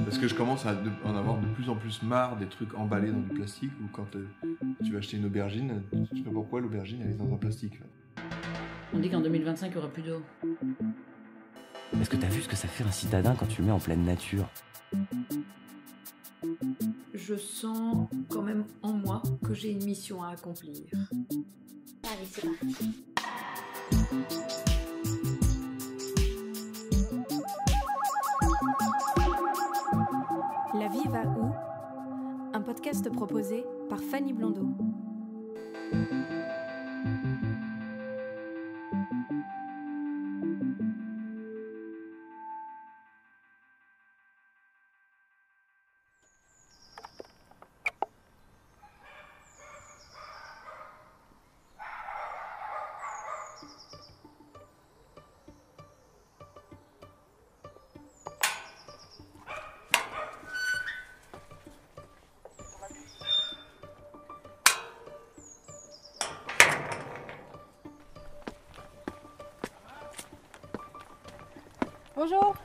Parce que je commence à en avoir de plus en plus marre des trucs emballés dans du plastique, ou quand tu vas acheter une aubergine, je sais pas pourquoi l'aubergine elle est dans un plastique. On dit qu'en 2025 il n'y aura plus d'eau. Est-ce que t'as vu ce que ça fait un citadin quand tu le mets en pleine nature? Je sens quand même en moi que j'ai une mission à accomplir. Allez, c'est parti. La vie va où? Un podcast proposé par Fanny Blondeau. Bonjour.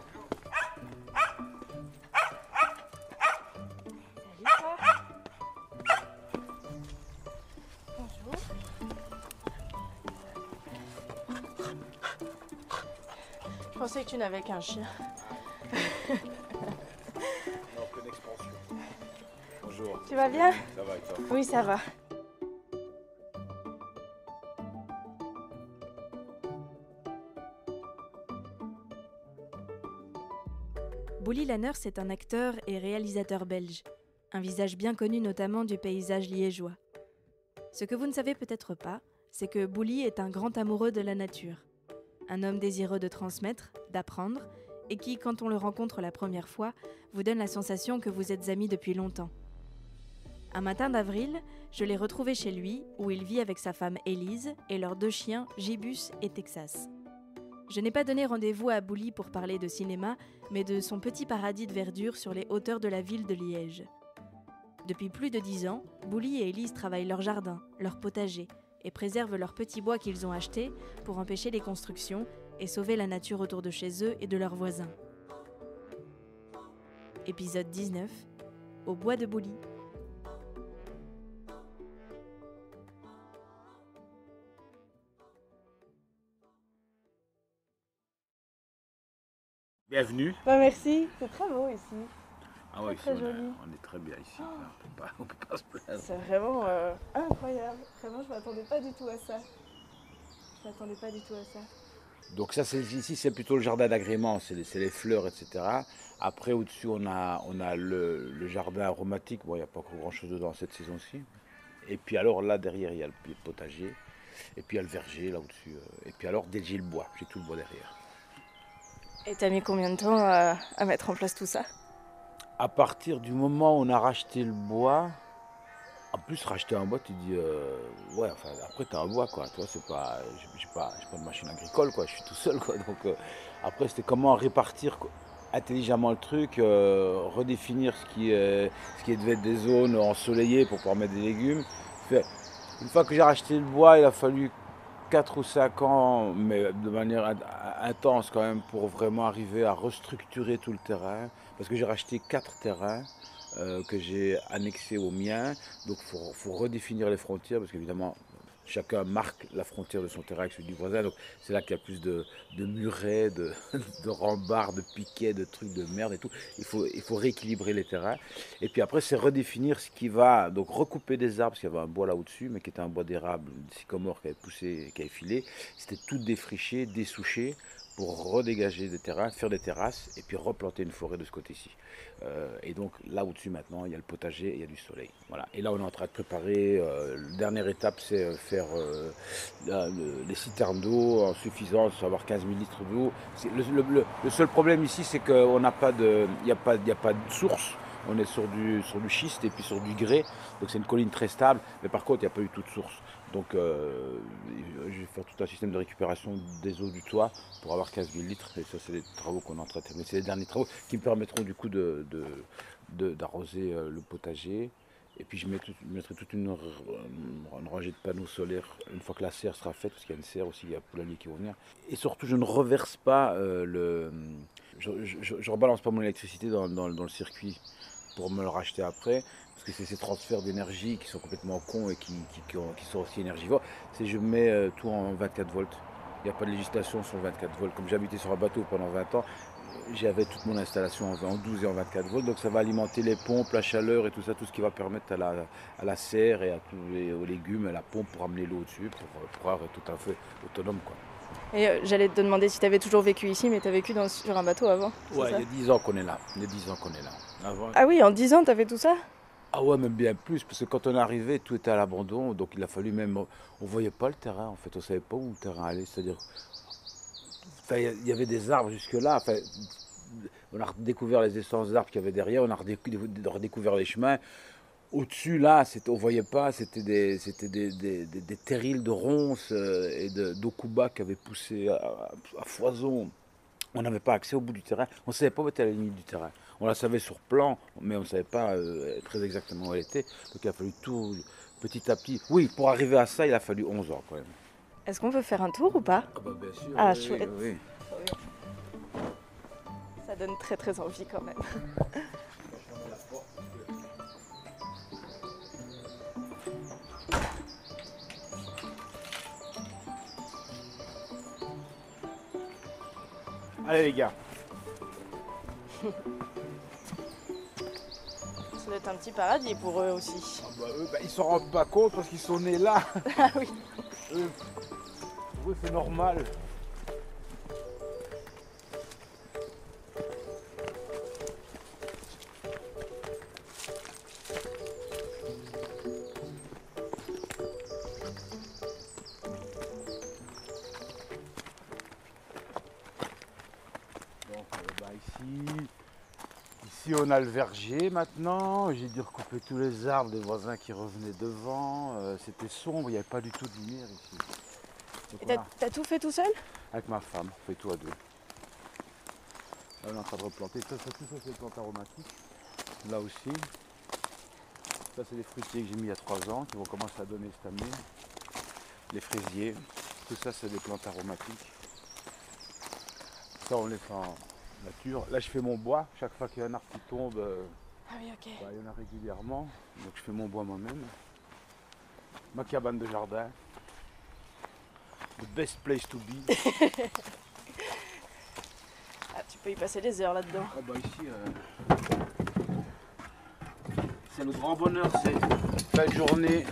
Salut toi. Bonjour. Je pensais que tu n'avais qu'un chien. En pleine expansion. Bonjour. Tu vas bien? Ça va et toi? Oui, ça va. Bouli Lanners est un acteur et réalisateur belge, un visage bien connu notamment du paysage liégeois. Ce que vous ne savez peut-être pas, c'est que Bouli est un grand amoureux de la nature. Un homme désireux de transmettre, d'apprendre, et qui, quand on le rencontre la première fois, vous donne la sensation que vous êtes amis depuis longtemps. Un matin d'avril, je l'ai retrouvé chez lui, où il vit avec sa femme Élise et leurs 2 chiens, Gibus et Texas. Je n'ai pas donné rendez-vous à Bouli pour parler de cinéma, mais de son petit paradis de verdure sur les hauteurs de la ville de Liège. Depuis plus de 10 ans, Bouli et Élise travaillent leur jardin, leur potager, et préservent leurs petits bois qu'ils ont achetés pour empêcher les constructions et sauver la nature autour de chez eux et de leurs voisins. Épisode 19, au bois de Bouli. Bienvenue. Bah merci, c'est très beau ici. Ah ouais, très ici, joli. on est très bien ici. On peut pas se plaindre. C'est vraiment incroyable. Vraiment, je m'attendais pas du tout à ça. Donc ça, ici, c'est plutôt le jardin d'agrément, c'est les fleurs, etc. Après, au-dessus, on a le jardin aromatique. Bon, il n'y a pas encore grand-chose dedans cette saison-ci. Et puis alors, là, derrière, il y a le potager. Et puis, il y a le verger, là, au-dessus. Et puis alors, j'ai le bois. J'ai tout le bois derrière. Et t'as mis combien de temps à mettre en place tout ça? À partir du moment où on a racheté le bois, en plus racheter un bois, tu dis ouais, enfin après t'as un bois quoi, tu vois, c'est pas, j'ai pas de machine agricole quoi, je suis tout seul quoi, donc après c'était comment répartir quoi, intelligemment le truc, redéfinir ce qui devait être des zones ensoleillées pour pouvoir mettre des légumes. Une fois que j'ai racheté le bois, il a fallu 4 ou 5 ans, mais de manière intense quand même, pour vraiment arriver à restructurer tout le terrain. Parce que j'ai racheté 4 terrains que j'ai annexés aux miens. Donc il faut redéfinir les frontières, parce qu'évidemment, chacun marque la frontière de son terrain avec celui du voisin. Donc c'est là qu'il y a plus de murets, de rembards, de piquets, de trucs de merde et tout. Il faut rééquilibrer les terrains. Et puis après, c'est redéfinir ce qui va. Donc recouper des arbres, parce qu'il y avait un bois là au-dessus, mais qui était un bois d'érable, une sycomore qui avait poussé, qui avait filé. C'était tout défriché, dessouché, pour redégager des terrains, faire des terrasses, et puis replanter une forêt de ce côté-ci. Et donc là au-dessus maintenant, il y a le potager et il y a du soleil. Voilà. Et là on est en train de préparer, la dernière étape c'est faire les citernes d'eau en suffisance, avoir 15 000 litres d'eau. Le seul problème ici c'est qu'il n'y a pas de source. On est sur du schiste et puis sur du grès, donc c'est une colline très stable, mais par contre il n'y a pas eu toute source. Donc je vais faire tout un système de récupération des eaux du toit pour avoir 15 000 litres, et ça c'est les travaux qu'on est en train de terminer. C'est les derniers travaux qui me permettront du coup d'arroser le potager Et puis je mettrai toute une rangée de panneaux solaires une fois que la serre sera faite, parce qu'il y a une serre aussi, il y a poulailler qui vont venir. Et surtout, je ne reverse pas je rebalance pas mon électricité dans le circuit pour me le racheter après, parce que c'est ces transferts d'énergie qui sont complètement cons et qui sont aussi énergivores. C'est je mets tout en 24 volts. Il n'y a pas de législation sur 24 volts. Comme j'ai habité sur un bateau pendant 20 ans, j'avais toute mon installation en 12 et en 24 volts, donc ça va alimenter les pompes, la chaleur et tout ça, tout ce qui va permettre à la serre et aux légumes, à la pompe pour amener l'eau dessus, pour être tout à fait autonome, quoi. Et j'allais te demander si tu avais toujours vécu ici, mais tu as vécu sur un bateau avant. Ouais, il y a 10 ans qu'on est là. Avant, ah oui, en 10 ans, tu as fait tout ça? Ah ouais, même bien plus, parce que quand on est arrivé, tout était à l'abandon, donc il a fallu même... On voyait pas le terrain, en fait, on savait pas où le terrain allait, c'est-à-dire... il y avait des arbres jusque-là, enfin, on a redécouvert les essences d'arbres qu'il y avait derrière, on a redécouvert les chemins. Au-dessus, là, on voyait pas, c'était des terrils de ronces et d'okuba qui avaient poussé à foison. On n'avait pas accès au bout du terrain, on ne savait pas où était la limite du terrain. On la savait sur plan, mais on ne savait pas très exactement où elle était. Donc il a fallu tout, petit à petit. Oui, pour arriver à ça, il a fallu 11 ans quand même. Est-ce qu'on peut faire un tour ou pas? Ah bah bien sûr. Ah, oui, chouette. Oui. Ça donne très très envie quand même. Allez les gars. Ça doit être un petit paradis pour eux aussi. Ah bah, eux, ils s'en rendent pas compte parce qu'ils sont nés là. Ah oui. Pour eux, c'est normal. Ici on a le verger maintenant, j'ai dû recouper tous les arbres des voisins qui revenaient devant, c'était sombre, il n'y avait pas du tout de lumière ici. Donc Et t'as tout fait tout seul? avec ma femme, on fait tout à deux. Là on est en train de replanter, tout ça c'est des plantes aromatiques, là aussi. Ça c'est des fruitiers que j'ai mis il y a 3 ans, qui vont commencer à donner cette année. Les fraisiers, tout ça c'est des plantes aromatiques. Ça on les fait en nature. Là je fais mon bois, chaque fois qu'il y a un arbre qui tombe, Ah oui, ok. il y en a régulièrement, donc je fais mon bois moi-même. Ma cabane de jardin. The best place to be. Ah, tu peux y passer des heures là-dedans. Ah bah ici, c'est le grand bonheur, c'est fin de journée.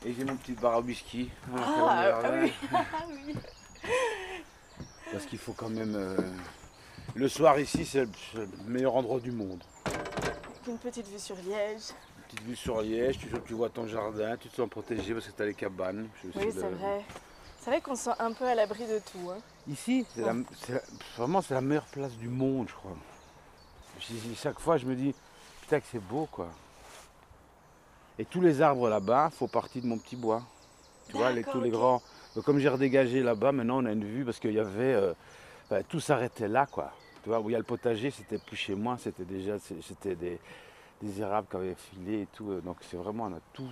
Et j'ai mon petit bar à whisky. Oui. Ah oui. Parce qu'il faut quand même... Le soir ici, c'est le meilleur endroit du monde. Une petite vue sur Liège. Une petite vue sur Liège, tu vois ton jardin, tu te sens protégé parce que tu as les cabanes. Oui, c'est vrai. C'est vrai qu'on se sent un peu à l'abri de tout. Hein. Ici, vraiment c'est la meilleure place du monde, je crois. Chaque fois, je me dis, putain que c'est beau, quoi. Et tous les arbres là-bas font partie de mon petit bois. Tu vois, tous les grands. Donc, comme j'ai redégagé là-bas, maintenant on a une vue parce qu'il y avait... tout s'arrêtait là, quoi. Tu vois, où il y a le potager, c'était plus chez moi, c'était des érables qui avaient filé et tout. Donc c'est vraiment, on a tout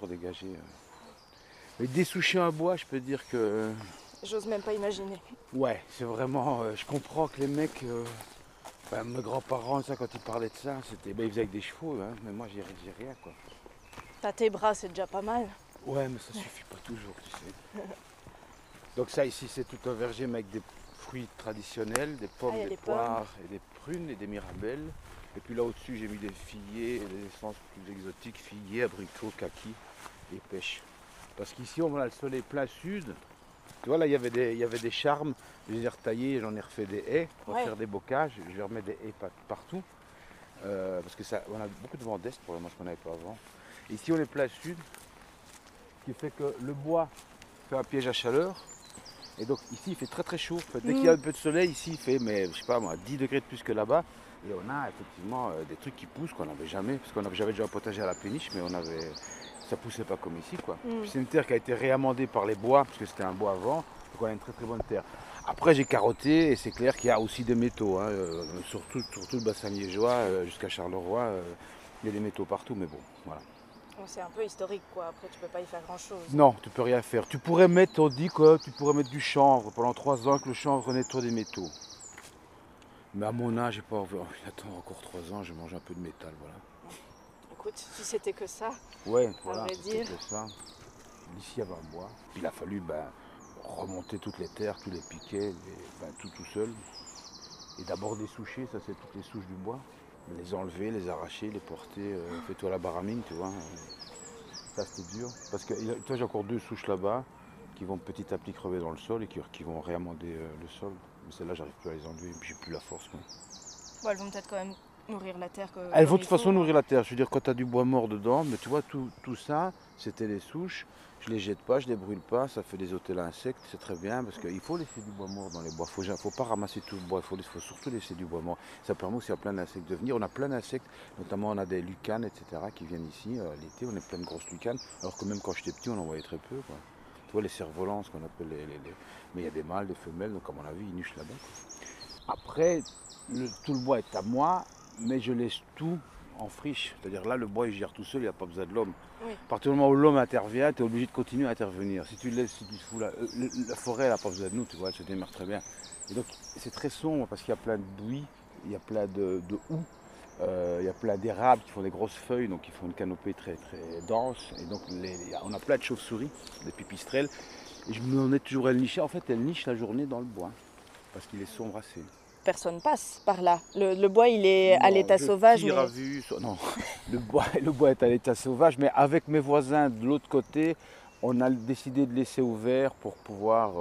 redégagé. Mais dessoucher un bois, je peux dire que... J'ose même pas imaginer. Ouais, c'est vraiment... je comprends que les mecs... mes grands-parents, ça, quand ils parlaient de ça, c'était... ils faisaient avec des chevaux, hein, mais moi, j'ai rien, quoi. T'as tes bras, c'est déjà pas mal. Ouais, mais ça suffit pas toujours, tu sais. Donc ça, ici, c'est tout un verger, mais avec des fruits traditionnels, des pommes, des poires, et des prunes et des mirabelles. Et puis là, au-dessus, j'ai mis des figuiers, des essences plus exotiques, figuiers, abricots, kakis et pêche. Parce qu'ici, on a le soleil plein sud. Tu vois, là, il y avait des charmes. Je les ai retaillés, j'en ai refait des haies pour faire des bocages. Je vais remettre des haies partout. Parce que on a beaucoup de vent d'est pour le moment, ce qu'on n'avait pas avant. Ici, on est plein sud. Ce qui fait que le bois fait un piège à chaleur. Et donc, ici, il fait très très chaud. Dès qu'il y a un peu de soleil, ici, il fait, mais, je sais pas moi, 10 degrés de plus que là-bas. Et on a effectivement des trucs qui poussent qu'on n'avait jamais. Parce j'avais déjà un potager à la péniche, mais ça poussait pas comme ici, quoi. Puis c'est une terre qui a été réamendée par les bois, parce que c'était un bois avant, donc on a une très très bonne terre. Après j'ai carotté et c'est clair qu'il y a aussi des métaux, hein, sur tout le bassin liégeois jusqu'à Charleroi, Il y a des métaux partout, mais bon, voilà. Bon, c'est un peu historique, quoi. Après, tu peux pas y faire grand-chose. Non, tu peux rien faire. Tu pourrais mettre, on dit que tu pourrais mettre du chanvre pendant 3 ans, que le chanvre nettoie des métaux. Mais à mon âge, j'ai pas envie. Attends, encore 3 ans, je mange un peu de métal, voilà. Écoute, si c'était que ça, Ouais, voilà, vrai c'était dire. ça. Ici, il y avait un bois. Puis il a fallu remonter toutes les terres, tous les piquets, tout seul. Et d'abord dessoucher, ça c'est toutes les souches du bois. Les enlever, les arracher, les porter, fais-toi la baramine, tu vois. Ça c'était dur. Parce que toi j'ai encore 2 souches là-bas qui vont petit à petit crever dans le sol et qui vont réamender le sol. Mais celles-là, j'arrive plus à les enlever, j'ai plus la force. Quoi. bon, elles vont peut-être quand même nourrir la terre. Elles vont de toute façon nourrir la terre. Je veux dire, quand tu as du bois mort dedans, mais tu vois, tout ça, c'était les souches. Je les jette pas, je les brûle pas, ça fait des hôtels à insectes, c'est très bien parce qu'il faut laisser du bois mort dans les bois. Faut pas ramasser tout le bois, il faut surtout laisser du bois mort. Ça permet aussi à plein d'insectes de venir. On a plein d'insectes, notamment on a des lucanes, etc. qui viennent ici. L'été, on est plein de grosses lucanes, alors que même quand j'étais petit, on en voyait très peu. Quoi. Tu vois, les cerfs-volants, ce qu'on appelle Mais il y a des mâles, des femelles, donc à mon avis, ils nichent là-bas. Quoi. Après, tout le bois est à moi, mais je laisse tout en friche. C'est-à-dire là, le bois, il gère tout seul, il n'y a pas besoin de l'homme. Oui. À partir du moment où l'homme intervient, tu es obligé de continuer à intervenir. Si tu le laisses, si tu fous la forêt, elle n'a pas besoin de nous, tu vois, elle se démarre très bien. Et donc, c'est très sombre parce qu'il y a plein de buis, il y a plein de houx, il y a plein d'érables qui font des grosses feuilles, donc ils font une canopée très très dense. Et donc, on a plein de chauves-souris, des pipistrelles. Et je me demandais toujours, elles nichaient. En fait, elles nichent la journée dans le bois, parce qu'il est sombre assez. Personne passe par là. Le bois, il est à Non, l'état je sauvage. tire à vue. Non, le bois est à l'état sauvage, mais avec mes voisins de l'autre côté, on a décidé de laisser ouvert pour pouvoir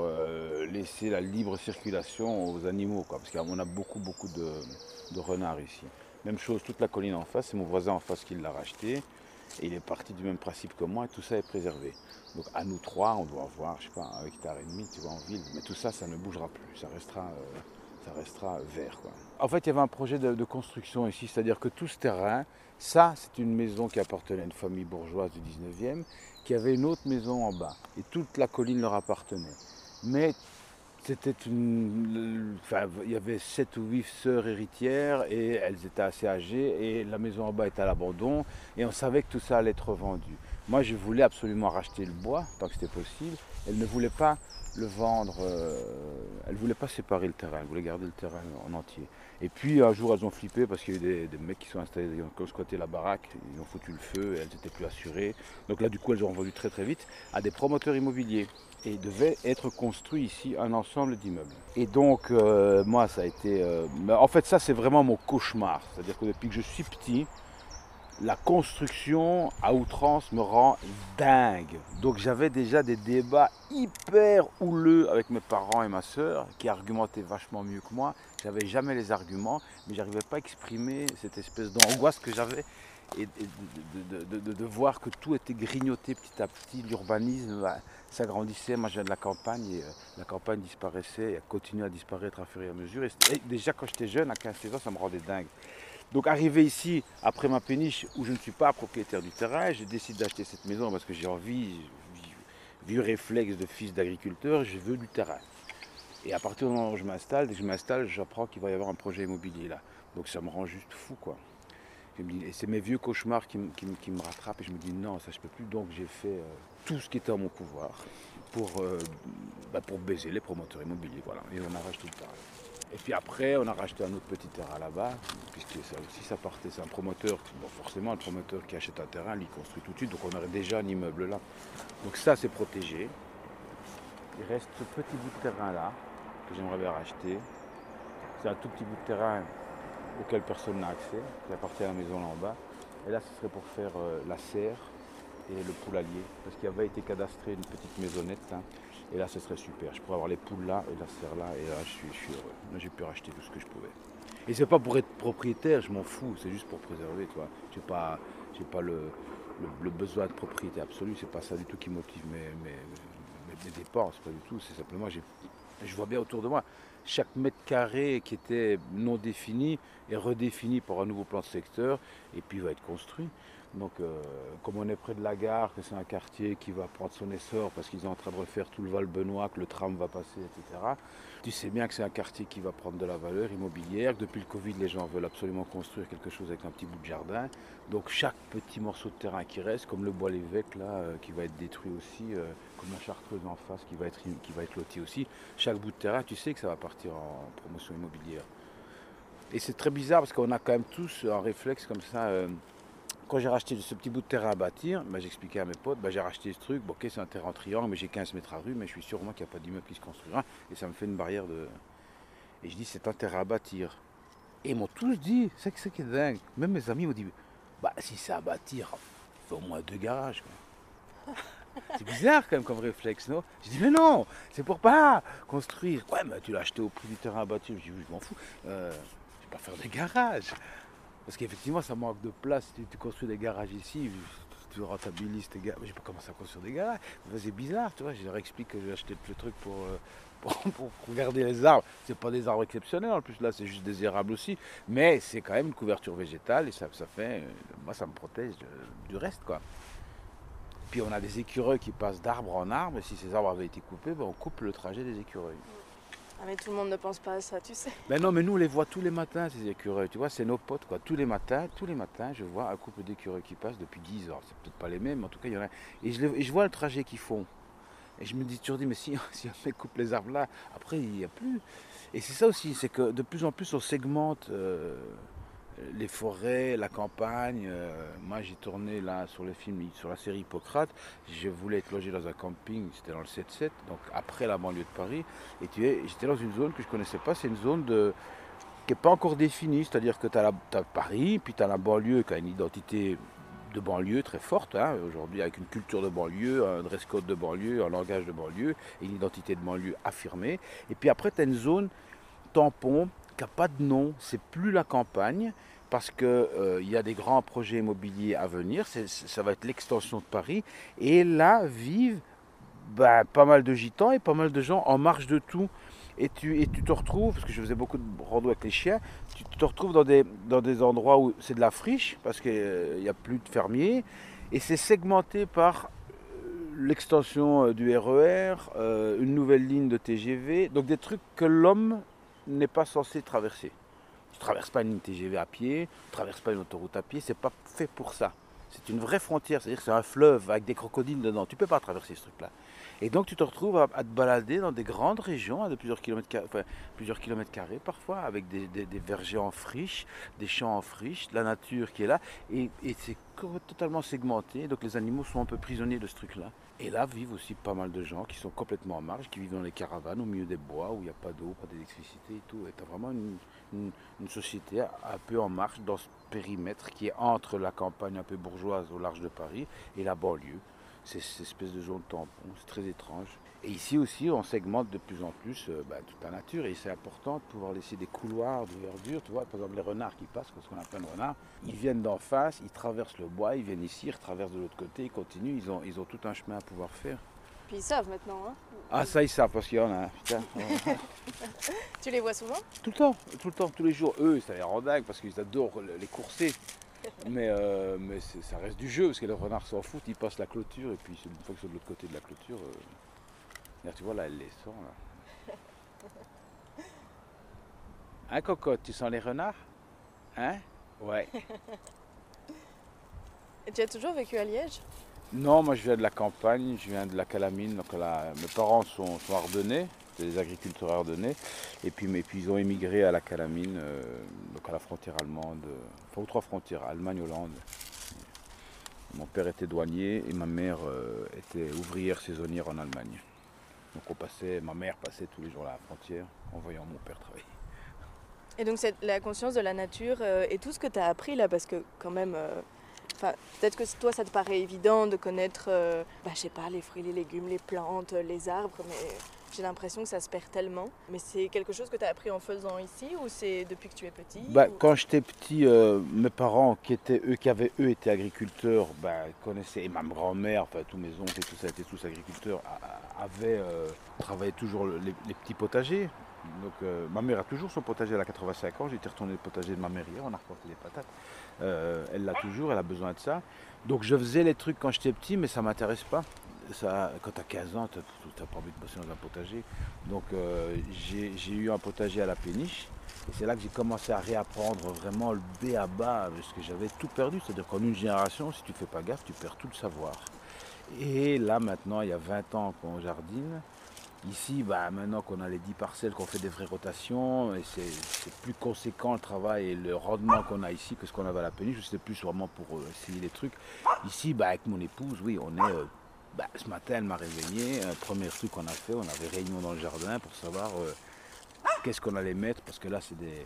laisser la libre circulation aux animaux, quoi, parce qu'on a beaucoup de renards ici. Même chose, toute la colline en face, c'est mon voisin en face qui l'a racheté, et il est parti du même principe que moi, et tout ça est préservé. Donc à nous 3, on doit avoir, je sais pas, 1,5 hectare, tu vois, en ville, mais tout ça, ça ne bougera plus, ça restera vert. Quoi. En fait, il y avait un projet de construction ici, c'est-à-dire que tout ce terrain, ça, c'est une maison qui appartenait à une famille bourgeoise du 19e, qui avait une autre maison en bas, et toute la colline leur appartenait. Mais c'était il y avait 7 ou 8 sœurs héritières, et elles étaient assez âgées, et la maison en bas était à l'abandon, et on savait que tout ça allait être vendu. Moi, je voulais absolument racheter le bois, tant que c'était possible. Elle ne voulait pas le vendre, elle ne voulait pas séparer le terrain, elle voulait garder le terrain en entier. Et puis un jour elles ont flippé parce qu'il y a eu des mecs qui sont installés, qui ont squatté la baraque, ils ont foutu le feu et elles n'étaient plus assurées. Donc là du coup elles ont vendu très très vite à des promoteurs immobiliers. Et il devait être construit ici un ensemble d'immeubles. Et donc moi ça a été... en fait ça c'est vraiment mon cauchemar, c'est-à-dire que depuis que je suis petit, la construction à outrance me rend dingue. Donc j'avais déjà des débats hyper houleux avec mes parents et ma soeur qui argumentaient vachement mieux que moi. J'avais jamais les arguments, mais j'arrivais pas à exprimer cette espèce d'angoisse que j'avais et de voir que tout était grignoté petit à petit. L'urbanisme s'agrandissait. Moi je viens de la campagne et la campagne disparaissait et elle continue à disparaître à fur et à mesure. Et déjà quand j'étais jeune, à 15-16 ans, ça me rendait dingue. Donc arrivé ici, après ma péniche, où je ne suis pas propriétaire du terrain, je décide d'acheter cette maison parce que j'ai envie, vieux réflexe de fils d'agriculteur, je veux du terrain. Et à partir du moment où je m'installe, dès que je m'installe, j'apprends qu'il va y avoir un projet immobilier là. Donc ça me rend juste fou quoi. Et c'est mes vieux cauchemars qui me rattrapent et je me dis non, ça je peux plus. Donc j'ai fait tout ce qui était en mon pouvoir pour baiser les promoteurs immobiliers. Voilà. Et on a racheté le terrain. Et puis après, on a racheté un autre petit terrain là-bas, puisque ça aussi, ça partait. C'est un promoteur, bon, forcément, le promoteur qui achète un terrain, il construit tout de suite, donc on aurait déjà un immeuble là. Donc ça, c'est protégé. Il reste ce petit bout de terrain là, que j'aimerais bien racheter. C'est un tout petit bout de terrain auquel personne n'a accès, qui appartient à la maison là en bas. Et là, ce serait pour faire la serre et le poulailler, parce qu'il avait été cadastré une petite maisonnette. Hein. Et là, ce serait super. Je pourrais avoir les poules là et la serre là. Et là, je suis heureux. Là, j'ai pu racheter tout ce que je pouvais. Et c'est pas pour être propriétaire, je m'en fous. C'est juste pour préserver, tu vois. J'ai pas le besoin de propriété absolue. C'est pas ça du tout qui motive mes dépenses. Pas du tout. C'est simplement, je vois bien autour de moi. Chaque mètre carré qui était non défini est redéfini par un nouveau plan de secteur et puis va être construit. Donc, comme on est près de la gare, que c'est un quartier qui va prendre son essor parce qu'ils sont en train de refaire tout le Val-Benoît, que le tram va passer, etc. Tu sais bien que c'est un quartier qui va prendre de la valeur immobilière. Depuis le Covid, les gens veulent absolument construire quelque chose avec un petit bout de jardin. Donc, chaque petit morceau de terrain qui reste, comme le Bois-l'Évêque, là, qui va être détruit aussi, comme la Chartreuse en face, qui va être lotie aussi, chaque bout de terrain, tu sais que ça va partir en promotion immobilière. Et c'est très bizarre parce qu'on a quand même tous un réflexe comme ça. Quand j'ai racheté ce petit bout de terrain à bâtir, j'expliquais à mes potes, j'ai racheté ce truc, bon, ok, c'est un terrain en triangle, mais j'ai 15 mètres à rue, mais je suis sûr qu'il n'y a pas d'immeuble qui se construira, et ça me fait une barrière de... Et je dis, c'est un terrain à bâtir. Et ils m'ont tous dit, c'est que c'est qui est dingue. Même mes amis m'ont dit, si c'est à bâtir, il faut au moins 2 garages, quoi. C'est bizarre quand même comme réflexe, non? Je dis, mais non, c'est pour pas construire. Ouais, mais tu l'as acheté au prix du terrain à bâtir. Je dis, oui, je m'en fous, je vais pas faire des garages. Parce qu'effectivement, ça manque de place. Si tu construis des garages ici, tu rentabilises tes garages. Je n'ai pas commencé à construire des garages. C'est bizarre, tu vois. Je leur explique que j'ai acheté le truc pour regarder les arbres. C'est pas des arbres exceptionnels, en plus, là, c'est juste des érables aussi. Mais c'est quand même une couverture végétale et ça fait... Moi, ça me protège du reste, quoi. Puis on a des écureuils qui passent d'arbre en arbre. Et si ces arbres avaient été coupés, on coupe le trajet des écureuils. Ah mais tout le monde ne pense pas à ça, tu sais. Ben non, mais nous on les voit tous les matins, ces écureuils, tu vois, c'est nos potes, quoi. Tous les matins, je vois un couple d'écureuils qui passent depuis 10 ans. C'est peut-être pas les mêmes, mais en tout cas, il y en a. Et je vois le trajet qu'ils font. Et je me dis toujours, mais si on coupe les arbres là, après il n'y a plus. Et c'est ça aussi, c'est que de plus en plus on segmente les forêts, la campagne. Moi j'ai tourné là sur le film, sur la série Hippocrate, je voulais être logé dans un camping, c'était dans le 7-7, donc après la banlieue de Paris, et j'étais dans une zone que je ne connaissais pas, c'est une zone qui n'est pas encore définie, c'est-à-dire que tu as Paris, puis tu as la banlieue qui a une identité de banlieue très forte, hein, aujourd'hui avec une culture de banlieue, un dress code de banlieue, un langage de banlieue, et une identité de banlieue affirmée, et puis après tu as une zone tampon, qui n'a pas de nom, c'est plus la campagne, parce qu'il y a des grands projets immobiliers à venir, ça va être l'extension de Paris, et là vivent pas mal de gitans et pas mal de gens en marge de tout. Et tu te retrouves, parce que je faisais beaucoup de rando avec les chiens, tu te retrouves dans des endroits où c'est de la friche, parce qu'il n'y a plus de fermiers, et c'est segmenté par l'extension du RER, une nouvelle ligne de TGV, donc des trucs que l'homme n'est pas censé traverser. Tu ne traverses pas une ligne TGV à pied, tu ne traverses pas une autoroute à pied, c'est pas fait pour ça. C'est une vraie frontière, c'est-à-dire que c'est un fleuve avec des crocodiles dedans, tu ne peux pas traverser ce truc-là. Et donc tu te retrouves à te balader dans des grandes régions, de plusieurs kilomètres carrés parfois, avec des vergers en friche, des champs en friche, la nature qui est là, et c'est totalement segmenté, donc les animaux sont un peu prisonniers de ce truc-là. Et là vivent aussi pas mal de gens qui sont complètement en marge, qui vivent dans les caravanes, au milieu des bois, où il n'y a pas d'eau, pas d'électricité et tout. Et tu as vraiment une société un peu en marche dans ce périmètre qui est entre la campagne un peu bourgeoise au large de Paris et la banlieue. C'est cette espèce de zone tampon, c'est très étrange. Et ici aussi, on segmente de plus en plus toute la nature, et c'est important de pouvoir laisser des couloirs de verdure. Tu vois, par exemple, les renards qui passent, parce qu'on a plein de renards, ils viennent d'en face, ils traversent le bois, ils viennent ici, ils retraversent de l'autre côté, ils continuent, ils ont tout un chemin à pouvoir faire. Puis ils savent maintenant, hein. Ah ça ils savent, parce qu'il y en a, putain. Tu les vois souvent? Tout le temps, tous les jours. Eux, ça les rend dingue, parce qu'ils adorent les courser. Mais ça reste du jeu, parce que les renards s'en foutent, ils passent la clôture, et puis une fois qu'ils sont de l'autre côté de la clôture, là, tu vois, là, elle les sent, là. Hein, cocotte, tu sens les renards? Hein? Ouais. Et tu as toujours vécu à Liège? Non, moi je viens de la campagne, je viens de la Calamine, donc mes parents sont ardennais, c'est des agriculteurs ardennais, et puis ils ont émigré à la Calamine, donc à la frontière allemande, enfin aux 3 frontières, Allemagne, Hollande. Mon père était douanier et ma mère était ouvrière saisonnière en Allemagne. Donc ma mère passait tous les jours à la frontière en voyant mon père travailler. Et donc la conscience de la nature et tout ce que tu as appris là, parce que quand même... peut-être que toi ça te paraît évident de connaître, je sais pas, les fruits, les légumes, les plantes, les arbres, mais j'ai l'impression que ça se perd tellement. Mais c'est quelque chose que tu as appris en faisant ici, ou c'est depuis que tu es petit? Quand j'étais petit, mes parents qui avaient été agriculteurs, connaissaient, et ma grand-mère, enfin tous mes oncles et tout ça étaient tous agriculteurs, travaillaient toujours les petits potagers. Donc ma mère a toujours son potager, elle a 85 ans, j'ai été retourner le potager de ma mère hier, on a reporté des patates. Elle l'a toujours, elle a besoin de ça. Donc je faisais les trucs quand j'étais petit, mais ça ne m'intéresse pas. Ça, quand tu as 15 ans, tu n'as pas envie de bosser dans un potager. Donc j'ai eu un potager à la péniche. Et c'est là que j'ai commencé à réapprendre vraiment le B à bas, parce que j'avais tout perdu. C'est-à-dire qu'en une génération, si tu ne fais pas gaffe, tu perds tout le savoir. Et là maintenant, il y a 20 ans qu'on jardine. Ici, maintenant qu'on a les 10 parcelles, qu'on fait des vraies rotations, et c'est plus conséquent le travail et le rendement qu'on a ici que ce qu'on avait à la péniche. C'était plus vraiment pour essayer les trucs. Ici, avec mon épouse, oui, on est... ce matin, elle m'a réveillé. Premier truc qu'on a fait, on avait réunion dans le jardin pour savoir qu'est-ce qu'on allait mettre. Parce que là, c'est des...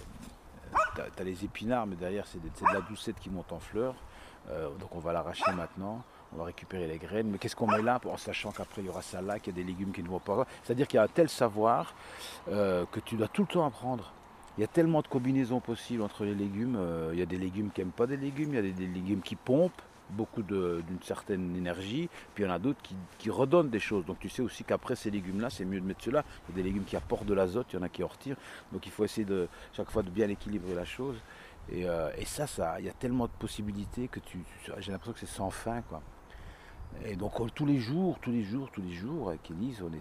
T'as les épinards, mais derrière, c'est de la doucette qui monte en fleurs. Donc on va l'arracher maintenant. On va récupérer les graines, mais qu'est-ce qu'on met là en sachant qu'après il y aura ça là, qu'il y a des légumes qui ne vont pas. C'est-à-dire qu'il y a un tel savoir que tu dois tout le temps apprendre. Il y a tellement de combinaisons possibles entre les légumes. Il y a des légumes qui n'aiment pas des légumes, il y a des légumes qui pompent beaucoup d'une certaine énergie, puis il y en a d'autres qui redonnent des choses. Donc tu sais aussi qu'après ces légumes-là, c'est mieux de mettre ceux-là. Il y a des légumes qui apportent de l'azote, il y en a qui en retirent. Donc il faut essayer chaque fois de bien équilibrer la chose. Et ça, il y a tellement de possibilités que j'ai l'impression que c'est sans fin, quoi. Et donc tous les jours, avec Élise, on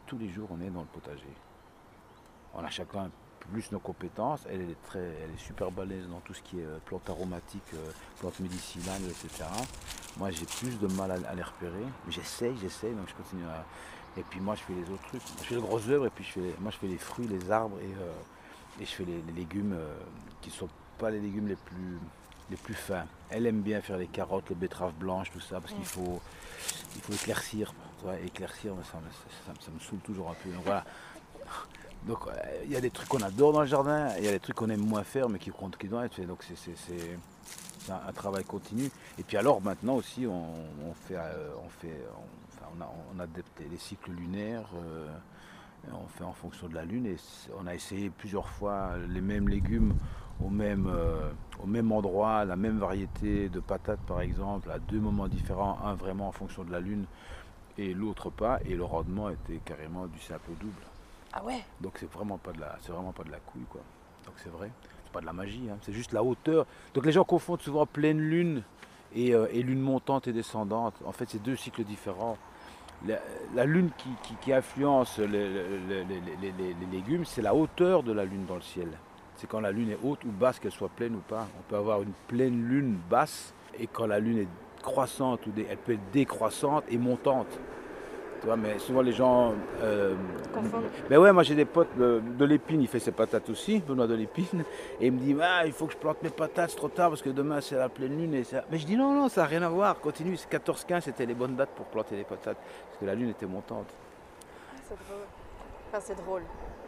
est dans le potager. On a chacun plus nos compétences. Elle est super balèze dans tout ce qui est plantes aromatiques, plantes médicinales, etc. Moi, j'ai plus de mal à les repérer. Mais j'essaye, donc je continue à... Et puis moi, je fais les autres trucs. Je fais le gros œuvre, et puis je fais les fruits, les arbres, et je fais les légumes qui ne sont pas les légumes les plus fins. Elle aime bien faire les carottes, les betteraves blanches, tout ça, parce qu'il faut éclaircir. Éclaircir, ça me saoule toujours un peu. Donc voilà. Donc il y a des trucs qu'on adore dans le jardin, il y a des trucs qu'on aime moins faire, mais qui doivent être faits. Donc c'est un travail continu. Et puis alors maintenant aussi, on adapte les cycles lunaires. On fait en fonction de la lune, et on a essayé plusieurs fois les mêmes légumes au même endroit, la même variété de patates par exemple, à 2 moments différents, un vraiment en fonction de la lune et l'autre pas, et le rendement était carrément du simple au double. Ah ouais. Donc c'est vraiment pas de la couille, quoi. Donc c'est vrai, c'est pas de la magie, hein. C'est juste la hauteur. Donc les gens confondent souvent pleine lune et lune montante et descendante. En fait, c'est 2 cycles différents. La lune qui influence les légumes, c'est la hauteur de la lune dans le ciel. C'est quand la lune est haute ou basse, qu'elle soit pleine ou pas. On peut avoir une pleine lune basse, et quand la lune est croissante, elle peut être décroissante et montante. Tu vois, mais souvent les gens confondent. Mais ouais, moi j'ai des potes de l'épine, il fait ses patates aussi, Benoît de l'épine, et il me dit il faut que je plante mes patates, c'est trop tard parce que demain c'est la pleine lune. Mais je dis non, ça n'a rien à voir, continue, c'est 14-15, c'était les bonnes dates pour planter les patates, parce que la lune était montante. C'est drôle. Enfin, c'est drôle.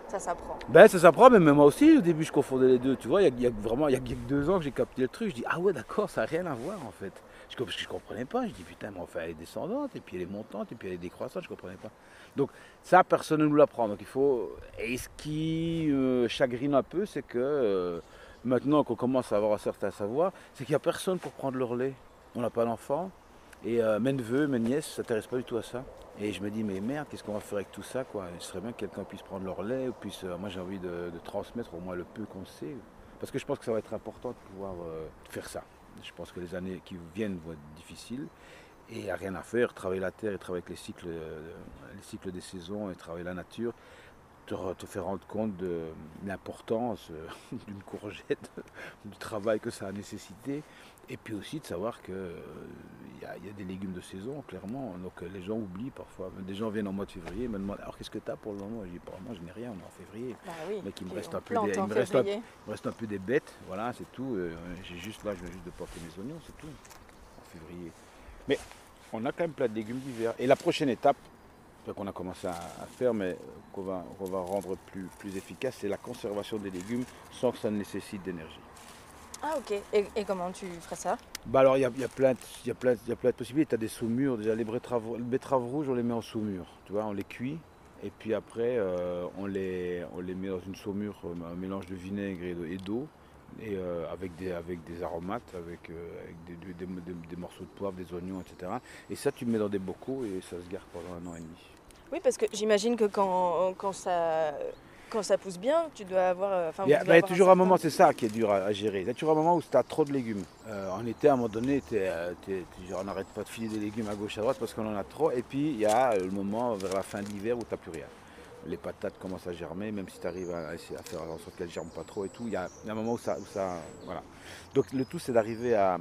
Ça s'apprend. Ça s'apprend, mais même moi aussi, au début je confondais les deux, tu vois, il y a que 2 ans que j'ai capté le truc, je dis ah ouais d'accord, ça n'a rien à voir en fait. Parce que je ne comprenais pas, je dis putain, mais enfin elle est descendante, et puis elle est montante, et puis elle est décroissante, je ne comprenais pas. Donc ça, personne ne nous l'apprend, donc il faut... Et ce qui chagrine un peu, c'est que maintenant qu'on commence à avoir un certain savoir, c'est qu'il n'y a personne pour prendre le relais. On n'a pas d'enfant, et mes neveux, mes nièces ne s'intéressent pas du tout à ça. Et je me dis, mais merde, qu'est-ce qu'on va faire avec tout ça, quoi. Il serait bien que quelqu'un puisse prendre le relais, ou puisse, moi j'ai envie de transmettre au moins le peu qu'on sait. Parce que je pense que ça va être important de pouvoir faire ça. Je pense que les années qui viennent vont être difficiles, et il n'y a rien à faire. Travailler la terre et travailler avec les cycles des saisons et travailler la nature te fait rendre compte de l'importance d'une courgette, du travail que ça a nécessité, et puis aussi de savoir qu'il y a des légumes de saison, clairement. Donc les gens oublient parfois. Des gens viennent en mois de février et me demandent alors qu'est-ce que tu as pour le moment. Je dis pour le moment je n'ai rien, on est en février. Oui. Mais il me reste un peu des bêtes, voilà, c'est tout. Je viens juste de porter mes oignons, c'est tout, en février. Mais on a quand même plein de légumes d'hiver. Et la prochaine étape qu'on a commencé à faire, mais qu'on va rendre plus efficace, c'est la conservation des légumes sans que ça ne nécessite d'énergie. Ah ok, et comment tu ferais ça? Alors il y a plein de possibilités. Tu as des saumures, déjà les betteraves rouges, on les met en saumure, tu vois, on les cuit, et puis après on les met dans une saumure, un mélange de vinaigre et d'eau, et avec des aromates, avec des morceaux de poivre, des oignons, etc. Et ça tu le mets dans des bocaux et ça se garde pendant 1 an et demi. Oui, parce que j'imagine que quand ça quand ça pousse bien, tu dois avoir... Il y a toujours un moment, c'est ça qui est dur à gérer. Il y a toujours un moment où tu as trop de légumes. En été, à un moment donné, on n'arrête pas de filer des légumes à gauche, à droite parce qu'on en a trop. Et puis, il y a le moment vers la fin de l'hiver où tu n'as plus rien. Les patates commencent à germer, même si tu arrives à faire en sorte qu'elles ne germent pas trop et tout. Il y a un moment où ça voilà. Donc, le tout, c'est d'arriver à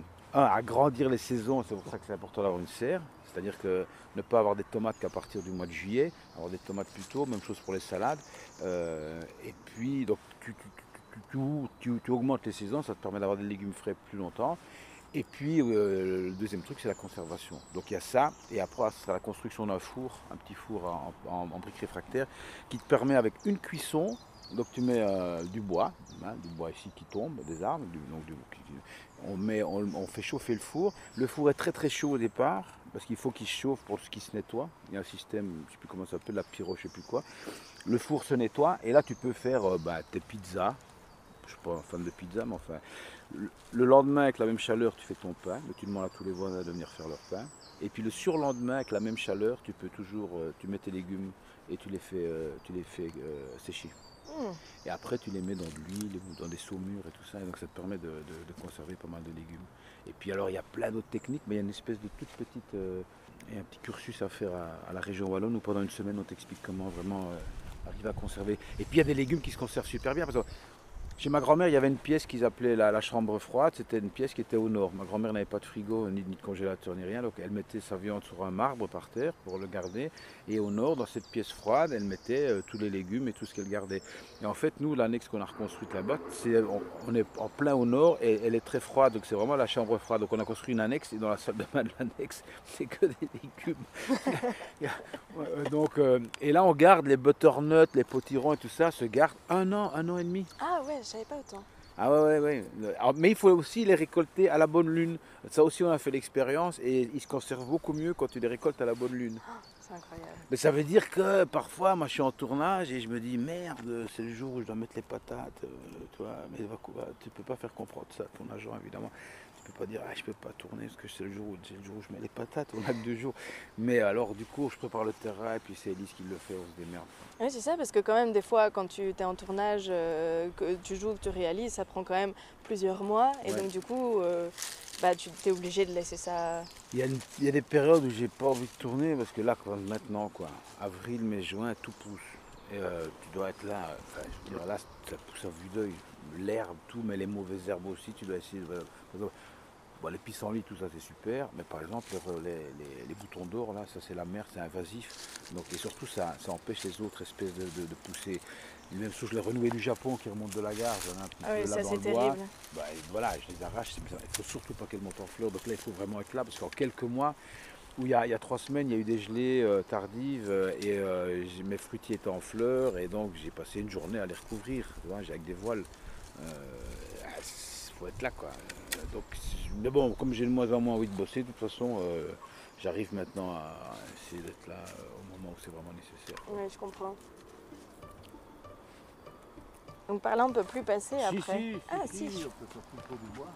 grandir les saisons. C'est pour ça que c'est important d'avoir une serre. C'est-à-dire que ne pas avoir des tomates qu'à partir du mois de juillet, avoir des tomates plus tôt, même chose pour les salades. Et puis, donc, tu augmentes les saisons, ça te permet d'avoir des légumes frais plus longtemps. Et puis, le deuxième truc, c'est la conservation. Donc, il y a ça, et après, c'est la construction d'un four, un petit four en briques réfractaires, qui te permet, avec une cuisson, donc tu mets du bois ici qui tombe, des arbres, on fait chauffer le four. Le four est très très chaud au départ, parce qu'il faut qu'il chauffe pour ce qui se nettoie. Il y a un système, je ne sais plus comment ça s'appelle, la pyro, je ne sais plus quoi. Le four se nettoie, et là tu peux faire tes pizzas. Je ne suis pas un fan de pizza, mais enfin, le lendemain avec la même chaleur, tu fais ton pain, mais tu demandes à tous les voisins de venir faire leur pain. Et puis le surlendemain avec la même chaleur, tu peux toujours, tu mets tes légumes et tu les fais sécher. Et après, tu les mets dans de l'huile ou dans des saumures et tout ça. Et donc, ça te permet de conserver pas mal de légumes. Et puis, alors, il y a plein d'autres techniques, mais il y a une espèce de toute petite... et un petit cursus à faire à la région wallonne où pendant une semaine, on t'explique comment vraiment arriver à conserver. Et puis, il y a des légumes qui se conservent super bien. Parce que chez ma grand-mère, il y avait une pièce qu'ils appelaient la chambre froide. C'était une pièce qui était au nord. Ma grand-mère n'avait pas de frigo, ni de congélateur, ni rien. Donc, elle mettait sa viande sur un marbre par terre pour le garder. Et au nord, dans cette pièce froide, elle mettait tous les légumes et tout ce qu'elle gardait. Et en fait, nous, l'annexe qu'on a reconstruite là-bas, on est en plein au nord et elle est très froide. Donc, c'est vraiment la chambre froide. Donc, on a construit une annexe et dans la salle de bain de l'annexe, c'est que des légumes. Et là, on garde les butternuts, les potirons et tout ça, se garde un an et demi. Ah ouais, je savais pas autant. Ah ouais. Alors, mais il faut aussi les récolter à la bonne lune. Ça aussi, on a fait l'expérience et ils se conservent beaucoup mieux quand tu les récoltes à la bonne lune. C'est incroyable. Mais ça veut dire que parfois, moi, je suis en tournage et je me dis merde, c'est le jour où je dois mettre les patates. Tu vois, mais tu peux pas faire comprendre ça à ton agent, évidemment. Tu peux pas dire je peux pas tourner parce que c'est le jour où je mets les patates, on a que 2 jours. Mais alors du coup je prépare le terrain et puis c'est Elise qui le fait, on se démerde. Oui c'est ça, parce que quand même des fois quand tu es en tournage, que tu joues, que tu réalises, ça prend quand même plusieurs mois et donc du coup tu es obligé de laisser ça. Il y a des périodes où j'ai pas envie de tourner parce que là maintenant avril, mai, juin, tout pousse. Et tu dois être là, je veux dire, là ça pousse à vue d'œil, l'herbe, tout, mais les mauvaises herbes aussi, tu dois essayer de... Bon, les pissenlits, tout ça c'est super, mais par exemple les boutons d'or, là, ça c'est la mer, c'est invasif. Donc, et surtout ça empêche les autres espèces de pousser. Les mêmes choses, les renouées du Japon qui remontent de la gare, là ça, dans le bois. Voilà, je les arrache, il ne faut surtout pas qu'elles montent en fleurs. Donc là il faut vraiment être là, parce qu'en quelques mois, où il y a 3 semaines, il y a eu des gelées tardives et mes fruitiers étaient en fleurs et donc j'ai passé une journée à les recouvrir, avec des voiles. Faut être là donc, mais bon, comme j'ai de moins en moins envie de bosser, de toute façon j'arrive maintenant à essayer d'être là au moment où c'est vraiment nécessaire. Oui, je comprends. Donc par là on peut plus passer après. Si, on peut faire tout le tour du bois.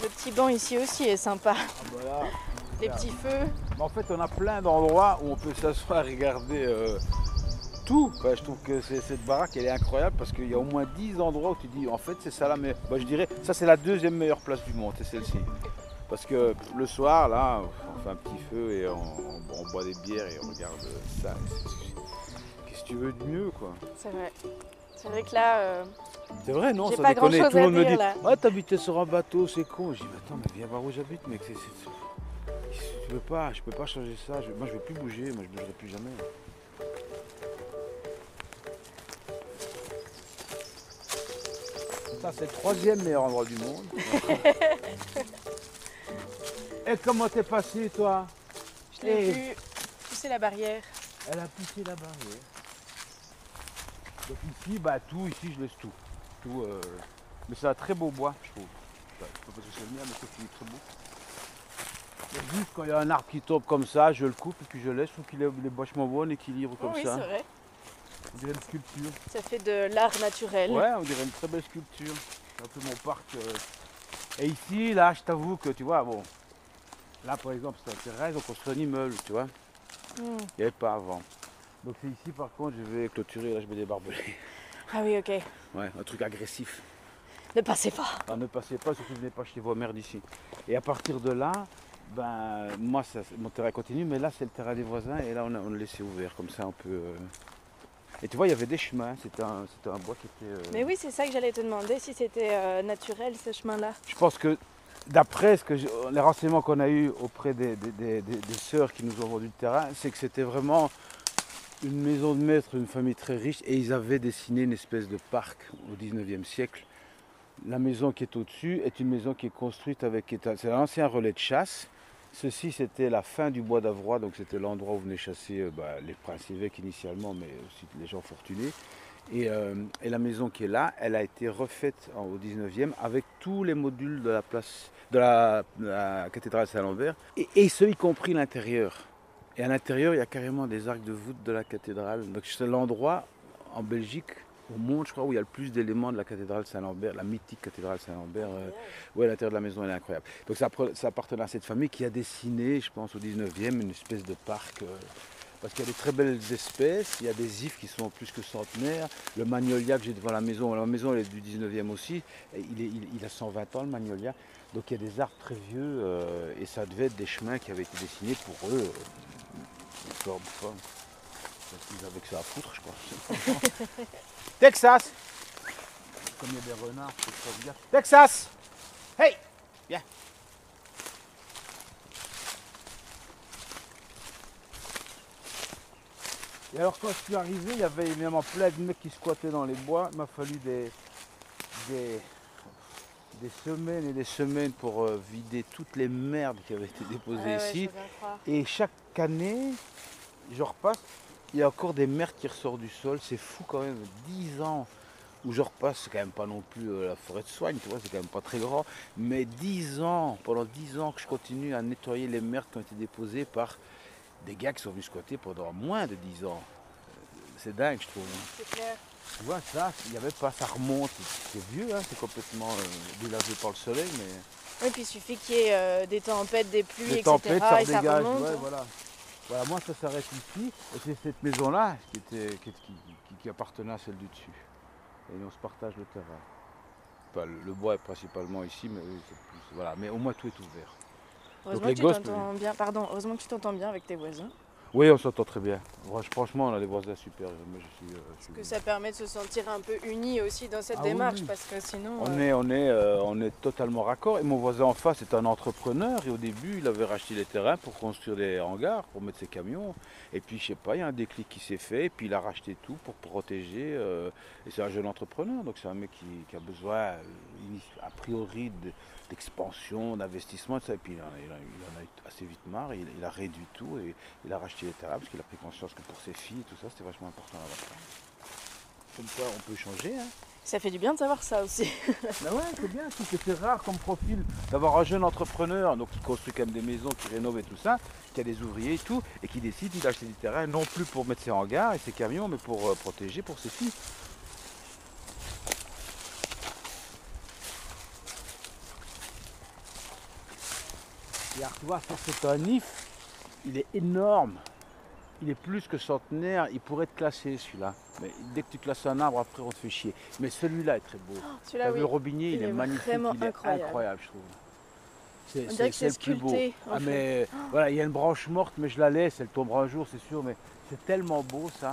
Le petit banc ici aussi est sympa. Voilà. Les petits feux. En fait, on a plein d'endroits où on peut s'asseoir et regarder tout. Je trouve que cette baraque, elle est incroyable parce qu'il y a au moins 10 endroits où tu dis, en fait, c'est ça la meilleure. Je dirais, ça c'est la 2e meilleure place du monde, c'est celle-ci. Parce que le soir, là, on fait un petit feu et on boit des bières et on regarde ça. Qu'est-ce que tu veux de mieux, quoi? C'est vrai. C'est vrai que là... C'est vrai, non, j'ai ça pas déconne. grand-chose Tout le monde à me dire, dit, là. ah, t'habitais sur un bateau, c'est con. Je dis, mais attends, mais viens voir où j'habite, mec. Je peux pas changer ça. Moi, je veux plus bouger. Moi, je bougerai plus jamais. Ça, c'est le 3e meilleur endroit du monde. Et comment t'es passé, toi? Je l'ai vu pousser la barrière. Elle a poussé la barrière. Donc ici, tout, ici, je laisse tout. Mais c'est un très beau bois, je trouve. Pas parce que c'est le mien, mais c'est qu'il est très beau. Et juste quand il y a un arbre qui tombe comme ça, je le coupe et puis je laisse. Je trouve qu'il est vachement bon, équilibre comme ça. Oui, c'est vrai. On dirait une sculpture. Ça fait de l'art naturel. Ouais, on dirait une très belle sculpture. C'est un peu mon parc Et ici, là, je t'avoue que, tu vois, bon, là, par exemple, c'est un terrain, ils ont construit un immeuble, tu vois. Il n'y avait pas avant. Donc c'est ici, par contre, je vais clôturer, là, je mets des barbelés. Ah oui, ok. Ouais, un truc agressif. Ne passez pas. Alors, ne passez pas, surtout ne venez pas chez vos mères d'ici. Et à partir de là, ben, moi, mon terrain continue, mais là, c'est le terrain des voisins, et là, on a laissé ouvert, comme ça, on peut... Et tu vois, il y avait des chemins, c'était un bois qui était... Mais oui, c'est ça que j'allais te demander, si c'était naturel, ce chemin-là. Je pense que, d'après les renseignements qu'on a eus auprès des sœurs qui nous ont vendu le terrain, c'est que c'était vraiment une maison de maître, une famille très riche, et ils avaient dessiné une espèce de parc au 19e siècle. La maison qui est au-dessus est une maison qui est construite avec... C'est un ancien relais de chasse. Ceci, c'était la fin du bois d'Avroy, donc c'était l'endroit où venaient chasser les princes évêques initialement, mais aussi les gens fortunés. Et la maison qui est là, elle a été refaite au 19e avec tous les modules de la cathédrale Saint-Lambert, et ce, y compris l'intérieur. Et à l'intérieur, il y a carrément des arcs de voûte de la cathédrale. Donc c'est l'endroit en Belgique, au monde, je crois, où il y a le plus d'éléments de la cathédrale Saint-Lambert, la mythique cathédrale Saint-Lambert. Ouais, l'intérieur de la maison, elle est incroyable. Donc ça appartenait à cette famille qui a dessiné, je pense, au 19e, une espèce de parc. Parce qu'il y a des très belles espèces, il y a des ifs qui sont plus que centenaires. Le magnolia que j'ai devant la maison elle est du 19e aussi, il a 120 ans le magnolia. Donc il y a des arbres très vieux, et ça devait être des chemins qui avaient été dessinés pour eux. Ils avaient que ça à foutre, je crois. Texas! Comme il y a des renards, c'est pas bien. Texas! Hey! Viens! Et alors quand je suis arrivé, il y avait évidemment plein de mecs qui squattaient dans les bois. Il m'a fallu des semaines et des semaines pour vider toutes les merdes qui avaient été déposées ici. Et chaque année, je repasse, il y a encore des merdes qui ressortent du sol. C'est fou quand même, 10 ans où je repasse, c'est quand même pas non plus la forêt de Soigne, tu vois, c'est quand même pas très grand. Mais 10 ans, pendant 10 ans que je continue à nettoyer les merdes qui ont été déposées par des gars qui sont venus squatter pendant moins de 10 ans. C'est dingue, je trouve. C'est clair. Tu vois, ça, il n'y avait pas, ça remonte. C'est vieux, hein, c'est complètement délavé par le soleil, mais... Oui, puis il suffit qu'il y ait des tempêtes, des pluies, Les etc. tempêtes, ça et ça redégage, remonte. ouais, voilà. Voilà, moi, ça s'arrête ici. Et c'est cette maison-là qui appartenait à celle du dessus. Et on se partage le terrain. Enfin, le bois est principalement ici, mais voilà. Mais au moins, tout est ouvert. Heureusement que tu t'entends bien. Pardon, heureusement que tu t'entends bien avec tes voisins. Oui, on s'entend très bien. Franchement, on a des voisins super. Moi, Parce que ça permet de se sentir un peu unis aussi dans cette démarche, oui. Parce que sinon... On est totalement raccord. Et mon voisin en face est un entrepreneur. Et au début, il avait racheté les terrains pour construire des hangars, pour mettre ses camions. Et puis, je sais pas, il y a un déclic qui s'est fait. Et puis, il a racheté tout pour protéger. Et c'est un jeune entrepreneur. Donc, c'est un mec qui a besoin, a priori, d'expansion, d'investissement, et puis il en a eu assez vite marre, il a réduit tout et il a racheté les terrains parce qu'il a pris conscience que pour ses filles et tout ça, c'était vachement important d'avoir ça. Comme quoi, on peut changer. Hein. Ça fait du bien de savoir ça aussi. Ben ouais, c'est bien, c'est rare comme profil d'avoir un jeune entrepreneur donc qui construit quand même des maisons, qui rénove et tout ça, qui a des ouvriers et tout, et qui décide d'acheter des terrains non plus pour mettre ses hangars et ses camions, mais pour protéger pour ses filles. Et tu vois, c'est un if, il est énorme, il est plus que centenaire, il pourrait être classé celui-là. Mais dès que tu classes un arbre, après on te fait chier. Mais celui-là est très beau. Celui-là, oui. Le robinier, il est magnifique, il est incroyable, je trouve. On dirait que c'est le plus beau. sculpté. Ah, mais voilà, il y a une branche morte, mais je la laisse, elle tombera un jour, c'est sûr, mais c'est tellement beau ça.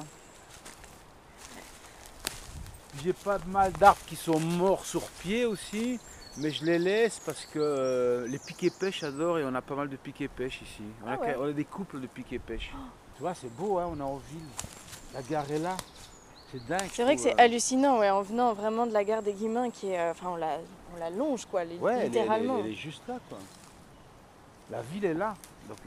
J'ai pas de mal d'arbres qui sont morts sur pied aussi. Mais je les laisse parce que les piquets-pêche adorent et on a pas mal de piquets-pêche ici. On a des couples de piquets-pêche. Tu vois, c'est beau, hein, on est en ville. La gare est là. C'est dingue. C'est vrai que c'est hallucinant, ouais, en venant vraiment de la gare des Guillemins, qui est, on la longe, quoi, littéralement. Elle est juste là, quoi. La ville est là. Donc,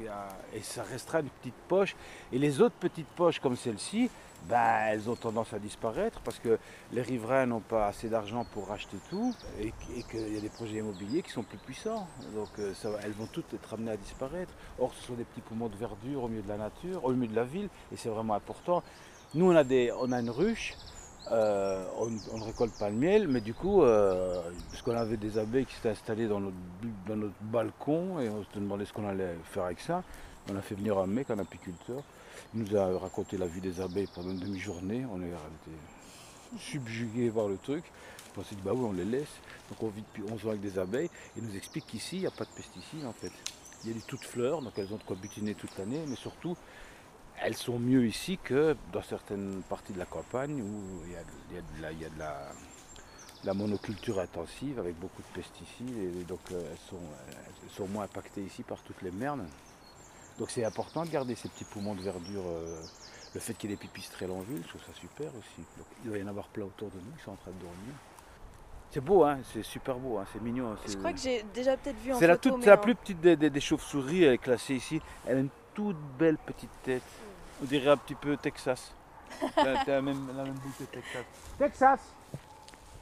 et ça restera une petite poche. Et les autres petites poches comme celle-ci, elles ont tendance à disparaître parce que les riverains n'ont pas assez d'argent pour racheter tout et qu'il y a des projets immobiliers qui sont plus puissants. Donc elles vont toutes être amenées à disparaître. Or, ce sont des petits poumons de verdure au milieu de la nature, au milieu de la ville, et c'est vraiment important. Nous, on a une ruche on ne récolte pas le miel, mais du coup, parce qu'on avait des abeilles qui s'étaient installées dans notre balcon et on se demandait ce qu'on allait faire avec ça. On a fait venir un mec, un apiculteur. Il nous a raconté la vie des abeilles pendant une demi-journée. On était subjugués par le truc. On s'est dit, bah oui, on les laisse. Donc on vit depuis 11 ans avec des abeilles. Il nous explique qu'ici, il n'y a pas de pesticides en fait. Il y a des toutes fleurs, donc elles ont de quoi butiner toute l'année, mais surtout, elles sont mieux ici que dans certaines parties de la campagne où il y a de la monoculture intensive avec beaucoup de pesticides et donc elles sont moins impactées ici par toutes les merdes. Donc c'est important de garder ces petits poumons de verdure. Le fait qu'il y ait des pipistrelles en ville, je trouve ça super aussi. Donc, il doit y en avoir plein autour de nous qui sont en train de dormir. C'est beau, hein, c'est super beau, hein, c'est mignon. Hein, Je crois que j'ai déjà peut-être vu en c'est photo. c'est la plus petite des chauves-souris, elle est classée ici. Elle a une toute belle petite tête. On dirait un petit peu Texas. T'as la même bouche que Texas. Texas!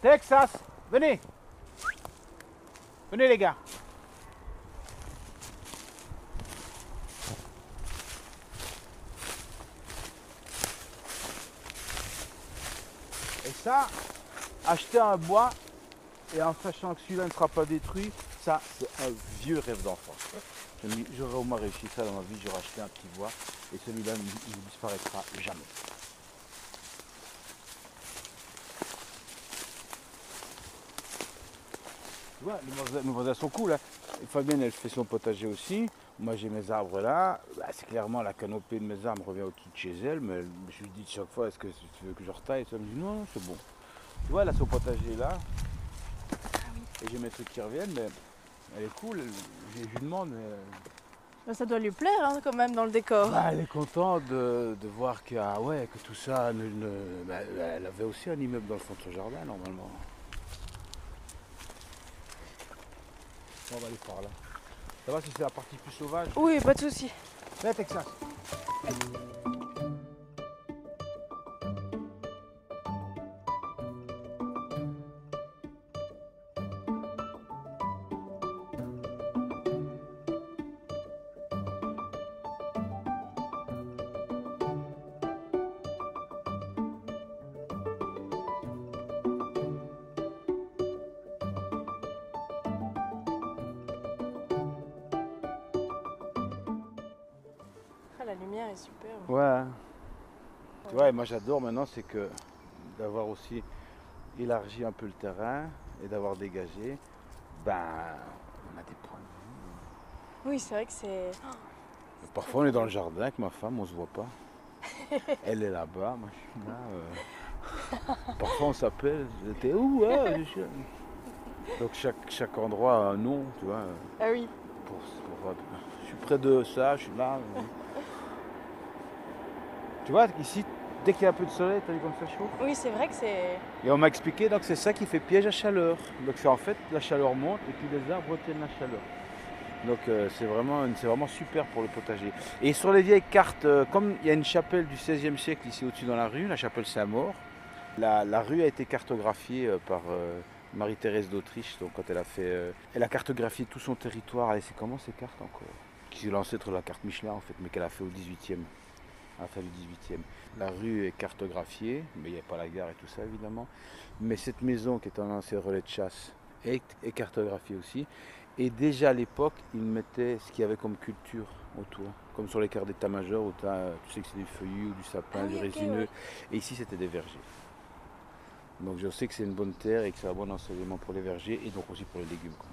Texas! Venez! Venez les gars! Et ça, acheter un bois et en sachant que celui-là ne sera pas détruit, ça c'est un vieux rêve d'enfant. J'aurais au moins réussi ça dans ma vie, j'aurais acheté un petit bois et celui-là il ne disparaîtra jamais. Tu vois, nos voisins sont cool. Hein. Fabienne, elle fait son potager aussi. Moi, j'ai mes arbres là. Bah, c'est clairement la canopée de mes arbres revient au-dessus de chez elle. Mais je lui dis chaque fois, est-ce que tu veux que je retaille? Elle me dit non, c'est bon. Tu vois, elle a son potager là. Et j'ai mes trucs qui reviennent, mais elle est cool. Je lui demande. Mais... Ça doit lui plaire hein, quand même dans le décor. Bah, elle est contente de voir que, ah ouais, que tout ça. Bah, elle avait aussi un immeuble dans le fond de son jardin normalement. On va aller par là. Ça va si c'est la partie plus sauvage? Oui, pas de souci. Viens Texas. La lumière est super. Ouais. Tu vois, et moi j'adore maintenant, c'est que d'avoir aussi élargi un peu le terrain et d'avoir dégagé, ben on a des points de vue. Oui, c'est vrai que c'est... Parfois on est dans le jardin avec ma femme, on se voit pas. Elle est là-bas, moi je suis là. Parfois on s'appelle, t'es où hein? Donc chaque endroit a un nom, tu vois. Ah oui. Je suis près de ça, je suis là. Tu vois, ici, dès qu'il y a un peu de soleil, t'as vu comme ça chaud? Oui, c'est vrai que c'est... Et on m'a expliqué, donc c'est ça qui fait piège à chaleur. Donc c'est en fait, la chaleur monte et puis les arbres retiennent la chaleur. Donc c'est vraiment super pour le potager. Et sur les vieilles cartes, comme il y a une chapelle du XVIe siècle ici au-dessus dans la rue, la chapelle Saint-Maur, la rue a été cartographiée par Marie-Thérèse d'Autriche. Donc quand elle a cartographié tout son territoire. C'est comment ces cartes encore? Qui est l'ancêtre de la carte Michelin en fait, mais qu'elle a fait au 18e. À la fin du 18e. La rue est cartographiée, mais il n'y a pas la gare et tout ça évidemment. Mais cette maison qui est un ancien relais de chasse est cartographiée aussi. Et déjà à l'époque, ils mettaient ce qu'il y avait comme culture autour. Comme sur les cartes d'état-major où tu sais que c'est des feuillus ou du sapin, du résineux. Ouais. Et ici c'était des vergers. Donc je sais que c'est une bonne terre et que c'est un bon ensoleillement pour les vergers et donc aussi pour les légumes. Quoi.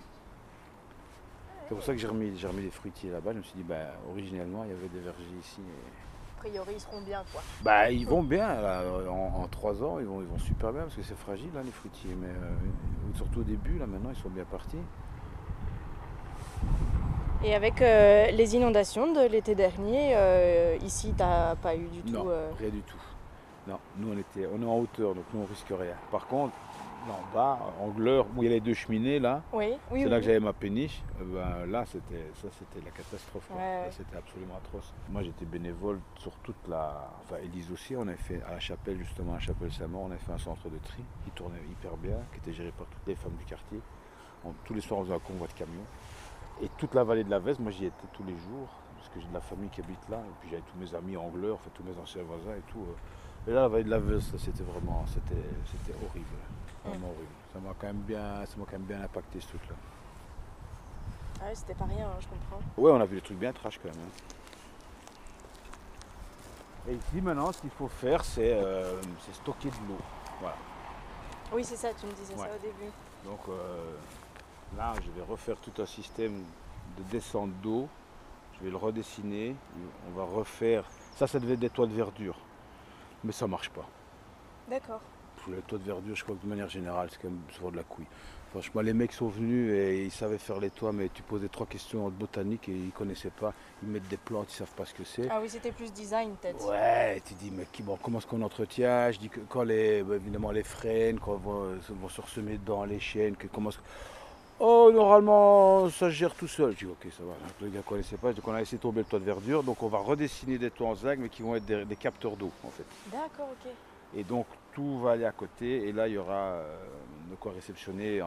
C'est pour ça que j'ai remis des fruitiers là-bas. Je me suis dit, originellement il y avait des vergers ici. A priori, ils seront bien, quoi. Bah, ils vont bien, là. En 3 ans, ils vont super bien, parce que c'est fragile, hein, les fruitiers. Mais surtout au début, là, maintenant, ils sont bien partis. Et avec les inondations de l'été dernier, ici, t'as pas eu du tout... Non, rien du tout. Non, nous, on est en hauteur, donc nous, on risque rien. Par contre, là, en bas, Angleur, où il y a les 2 cheminées, là, c'est là que j'avais ma péniche. Là, c'était la catastrophe. Ouais. Là, c'était absolument atroce. Moi, j'étais bénévole sur toute Élise aussi, on avait fait à la chapelle, justement, à la chapelle Saint-Maur, on avait fait un centre de tri qui tournait hyper bien, qui était géré par toutes les femmes du quartier. Tous les soirs, on faisait un convoi de camions. Et toute la vallée de la Veste, moi, j'y étais tous les jours, parce que j'ai de la famille qui habite là, et puis j'avais tous mes amis Angleurs, tous mes anciens voisins et tout. Et là, la vallée de la Veuse, c'était vraiment, c'était horrible. Vraiment horrible. Ça m'a quand même bien impacté ce truc-là. Ah ouais, c'était pas rien, hein, je comprends. Ouais, on a vu des trucs bien trash quand même. Hein. Et ici maintenant, ce qu'il faut faire, c'est stocker de l'eau. Voilà. Oui, c'est ça, tu me disais Ouais. ça au début. Donc là, je vais refaire tout un système de descente d'eau. Je vais le redessiner. On va refaire. Ça devait être des toits de verdure. Mais ça marche pas. D'accord. Pour les toits de verdure, je crois que de manière générale, c'est quand même souvent de la couille. Franchement, les mecs sont venus et ils savaient faire les toits, mais tu posais 3 questions en botanique et ils connaissaient pas. Ils mettent des plantes, ils savent pas ce que c'est. Ah oui, c'était plus design peut-être. Ouais, tu dis, mais comment est-ce qu'on entretient? Je dis que quand évidemment les frênes, quand vont se ressemer dans les chênes, oh, normalement, ça se gère tout seul. Je dis, ok, ça va. Donc, le gars ne connaissait pas, donc on a laissé tomber le toit de verdure. Donc on va redessiner des toits en zinc, mais qui vont être des capteurs d'eau, en fait. D'accord, ok. Et donc tout va aller à côté, et là il y aura de quoi réceptionner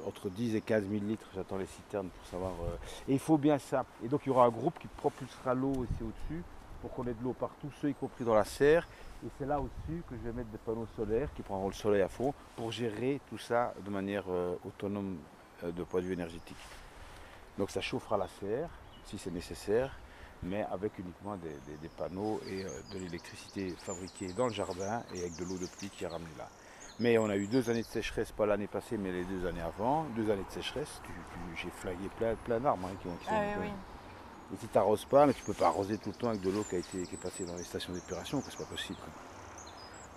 entre 10 et 15 000 litres. J'attends les citernes pour savoir. Et il faut bien ça. Et donc il y aura un groupe qui propulsera l'eau ici au-dessus, pour qu'on ait de l'eau partout, ceux y compris dans la serre. Et c'est là au-dessus que je vais mettre des panneaux solaires qui prendront le soleil à fond pour gérer tout ça de manière autonome de point de vue énergétique. Donc ça chauffera la serre si c'est nécessaire, mais avec uniquement des panneaux et de l'électricité fabriquée dans le jardin et avec de l'eau de pluie qui est ramenée là. Mais on a eu 2 années de sécheresse, pas l'année passée mais les 2 années avant. 2 années de sécheresse, j'ai flagué plein d'arbres qui sont Ah oui, oui. Et si tu n'arroses pas, mais tu ne peux pas arroser tout le temps avec de l'eau qui est passée dans les stations d'épuration, c'est pas possible. Quoi.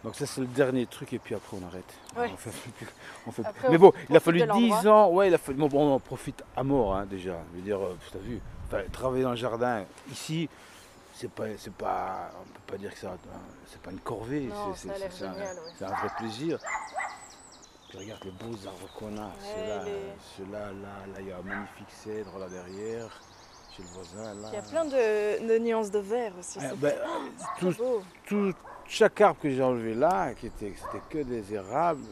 Donc ça c'est le dernier truc et puis après on arrête. Ouais. On fait Après, mais bon, on il a profite fallu de l'endroit. 10 ans, ouais, bon, on en profite à mort hein, déjà. Je veux dire, tu as vu, travailler dans le jardin, ici, on peut pas dire que c'est pas une corvée, Non, ça a l'air génial, ouais. c'est un vrai plaisir. Tu regardes les beaux arbres qu'on a, ceux-là, là, il y a un magnifique cèdre là derrière. Chez le voisin, là. Il y a plein de nuances de vert aussi. C'est beau. Chaque arbre que j'ai enlevé là, c'était que des érables,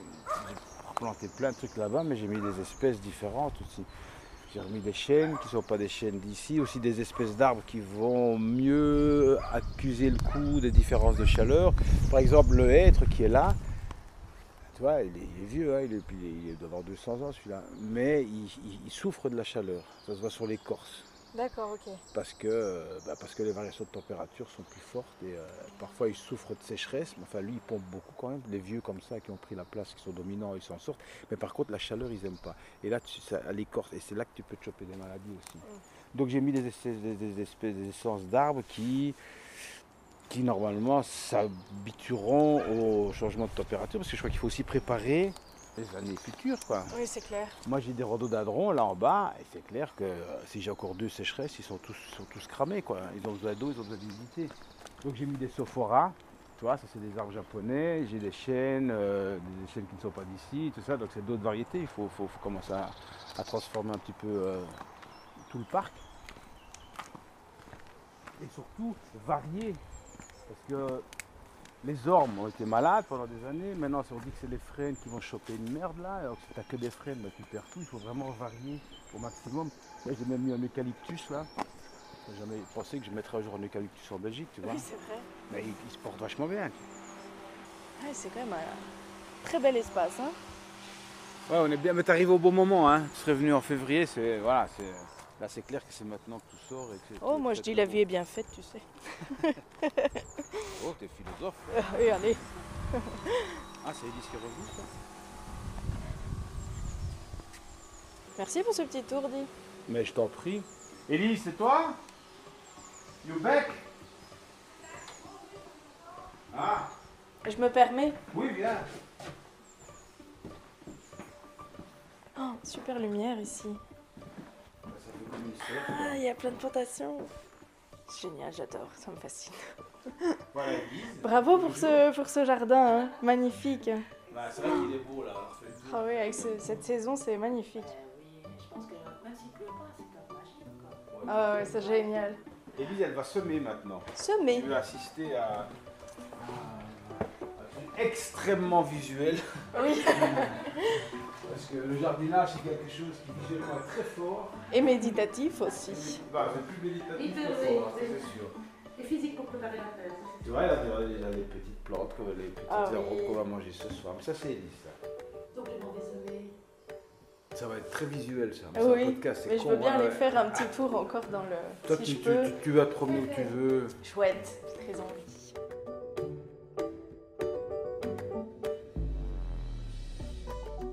j'ai planté plein de trucs là-bas, mais j'ai mis des espèces différentes aussi. J'ai remis des chênes qui ne sont pas des chênes d'ici, aussi des espèces d'arbres qui vont mieux accuser le coup des différences de chaleur. Par exemple, le hêtre qui est là, tu vois, il est vieux, hein, il doit avoir 200 ans celui-là, mais il souffre de la chaleur, ça se voit sur l'écorce. D'accord, ok. Parce que les variations de température sont plus fortes et parfois ils souffrent de sécheresse, mais enfin lui il pompe beaucoup quand même, les vieux comme ça qui ont pris la place, qui sont dominants, ils s'en sortent, mais par contre la chaleur ils n'aiment pas. Et là à l'écorce, et c'est là que tu peux te choper des maladies aussi. Donc j'ai mis des essences d'arbres qui normalement s'habitueront au changement de température, parce que je crois qu'il faut aussi préparer les années futures, quoi. Oui, c'est clair. Moi j'ai des rhododendrons là en bas et c'est clair que si j'ai encore 2 sécheresses, ils sont tous cramés, quoi. Ils ont besoin d'eau, ils ont besoin d'humidité. Donc j'ai mis des sophoras, tu vois, ça c'est des arbres japonais, j'ai des chênes qui ne sont pas d'ici, tout ça, donc c'est d'autres variétés. Il faut commencer à transformer un petit peu tout le parc. Et surtout varier, parce que les ormes ont été malades pendant des années. Maintenant, on dit que c'est les frênes qui vont choper une merde là. Alors si tu n'as que des frênes, bah, tu perds tout. Il faut vraiment varier au maximum. Là, j'ai même mis un eucalyptus là. J'ai jamais pensé que je mettrais un jour un eucalyptus en Belgique, tu vois. Oui, c'est vrai. Mais il se porte vachement bien. Ouais, c'est quand même un très bel espace. Hein. Ouais, on est bien. Mais t'arrives au bon moment. Hein. Tu serais venu en février. Là, c'est clair que c'est maintenant que tout sort. Et que Moi je dis la vie est bien faite, tu sais. Oh, t'es philosophe. Oui, allez. Ah, c'est Elise qui est revenue, ça. Merci pour ce petit tour, Di. Mais je t'en prie. Elise, c'est toi? You back? Ah, Je me permets. oui, viens. Oh, super lumière ici. Ça fait comme une serre. Ah, il y a plein de plantations. C'est génial, j'adore, ça me fascine. Voilà, Elise. Bravo pour ce jardin, hein. Magnifique. Bah, c'est vrai qu'il est beau là. Ah oui, avec cette saison, c'est magnifique. Oui, je pense que même s'il pleut pas, c'est top machine. Ah ouais, c'est génial. Elise, elle va semer maintenant. Semer. Tu vas assister à un truc extrêmement visuel. Oui. Parce que le jardinage, c'est quelque chose qui visuellement est très fort. Et méditatif aussi. Bah, c'est plus méditatif Il que te fort, hein, ça, c'est sûr. Et physique pour préparer la thèse. Tu vois, il y a les petites plantes, les petites herbes qu'on va manger ce soir. Mais ça, c'est Élise, ça. Donc je m'en désolée. Ça va être très visuel, ça. C'est Oui, un podcast, c'est mais je con, veux bien ouais. aller faire un petit tour encore dans le... Toi, si tu je peux. vas te promener où tu veux. Chouette, j'ai très envie.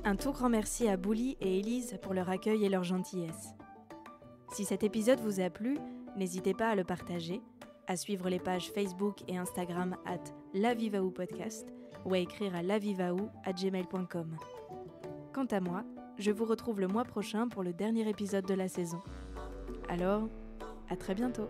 Un tout grand merci à Bouli et Élise pour leur accueil et leur gentillesse. Si cet épisode vous a plu, n'hésitez pas à le partager, à suivre les pages Facebook et Instagram @lavivaoupodcast ou à écrire à lavivaou@gmail.com. Quant à moi, je vous retrouve le mois prochain pour le dernier épisode de la saison. Alors, à très bientôt.